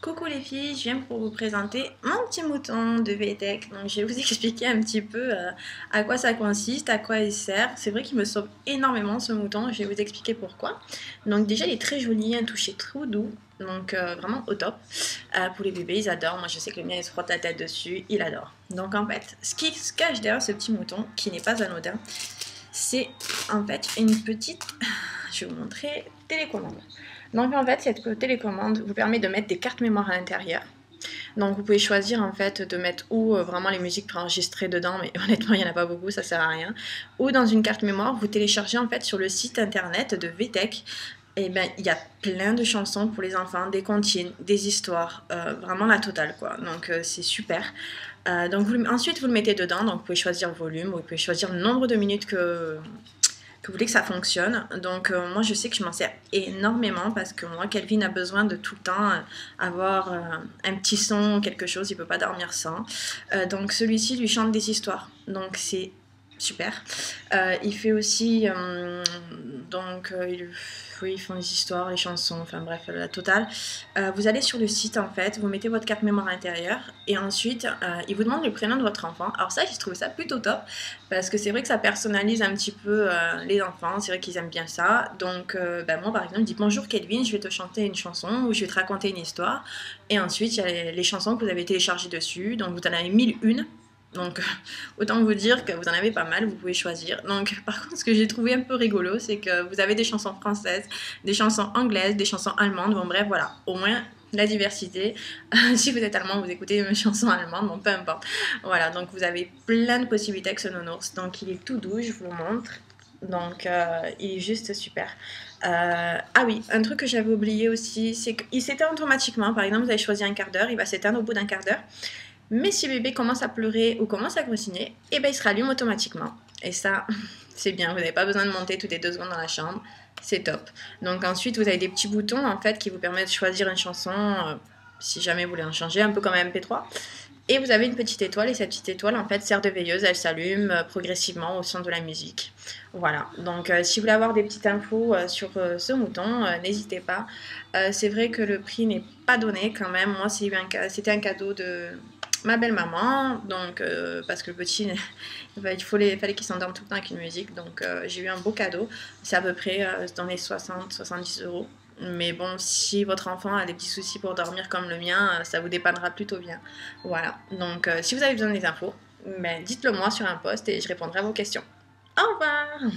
Coucou les filles, je viens pour vous présenter mon petit mouton de VTech. Donc je vais vous expliquer un petit peu à quoi ça consiste, à quoi il sert. C'est vrai qu'il me sauve énormément ce mouton, je vais vous expliquer pourquoi. Donc déjà il est très joli, un toucher trop doux, donc vraiment au top. Pour les bébés ils adorent, moi je sais que le mien il se frotte la tête dessus, il adore. Donc en fait, ce qui se cache derrière ce petit mouton, qui n'est pas anodin, c'est en fait une petite, je vais vous montrer, télécommande. Donc en fait, cette télécommande vous permet de mettre des cartes mémoire à l'intérieur. Donc vous pouvez choisir en fait de mettre ou vraiment les musiques préenregistrées dedans, mais honnêtement il n'y en a pas beaucoup, ça sert à rien. Ou dans une carte mémoire, vous téléchargez en fait sur le site internet de VTech. Et ben il y a plein de chansons pour les enfants, des comptines, des histoires, vraiment la totale quoi. Donc c'est super. Donc ensuite vous le mettez dedans, donc vous pouvez choisir le volume, vous pouvez choisir le nombre de minutes que vous voulez que ça fonctionne. Donc moi je sais que je m'en sers énormément parce que moi Kelvin a besoin de tout le temps avoir un petit son, quelque chose, il peut pas dormir sans. Donc celui-ci lui chante des histoires. Donc c'est super. Il fait aussi oui, ils font des histoires, les chansons, enfin bref, la totale. Vous allez sur le site en fait, vous mettez votre carte mémoire à l'intérieur et ensuite il vous demande le prénom de votre enfant. Alors ça, j'ai trouvé ça plutôt top parce que c'est vrai que ça personnalise un petit peu les enfants, c'est vrai qu'ils aiment bien ça. Donc moi par exemple, je dis bonjour Kelvin, je vais te chanter une chanson ou je vais te raconter une histoire. Et ensuite, il y a les chansons que vous avez téléchargées dessus, donc vous en avez 1001. Donc, autant vous dire que vous en avez pas mal, vous pouvez choisir. Donc, par contre, ce que j'ai trouvé un peu rigolo, c'est que vous avez des chansons françaises, des chansons anglaises, des chansons allemandes. Bon, bref, voilà. Au moins, la diversité. Si vous êtes allemand, vous écoutez mes chansons allemandes, bon, peu importe. Voilà, donc vous avez plein de possibilités avec ce nounours. Donc, il est tout doux, je vous le montre. Donc, il est juste super. Ah oui, un truc que j'avais oublié aussi, c'est qu'il s'éteint automatiquement. Par exemple, vous avez choisi un quart d'heure, il va s'éteindre au bout d'un quart d'heure. Mais si bébé commence à pleurer ou commence à grogner, et ben il se rallume automatiquement. Et ça, c'est bien, vous n'avez pas besoin de monter toutes les 2 secondes dans la chambre, c'est top. Donc ensuite, vous avez des petits boutons en fait qui vous permettent de choisir une chanson si jamais vous voulez en changer, un peu comme un MP3. Et vous avez une petite étoile et cette petite étoile en fait sert de veilleuse, elle s'allume progressivement au son de la musique. Voilà, donc si vous voulez avoir des petites infos sur ce mouton, n'hésitez pas. C'est vrai que le prix n'est pas donné quand même, moi c'était un cadeau de ma belle-maman, donc parce que le petit, fallait qu'il s'endorme tout le temps avec une musique, donc j'ai eu un beau cadeau, c'est à peu près dans les 60-70 euros. Mais bon, si votre enfant a des petits soucis pour dormir comme le mien, ça vous dépannera plutôt bien. Voilà, donc si vous avez besoin des infos, ben, dites-le moi sur un post et je répondrai à vos questions. Au revoir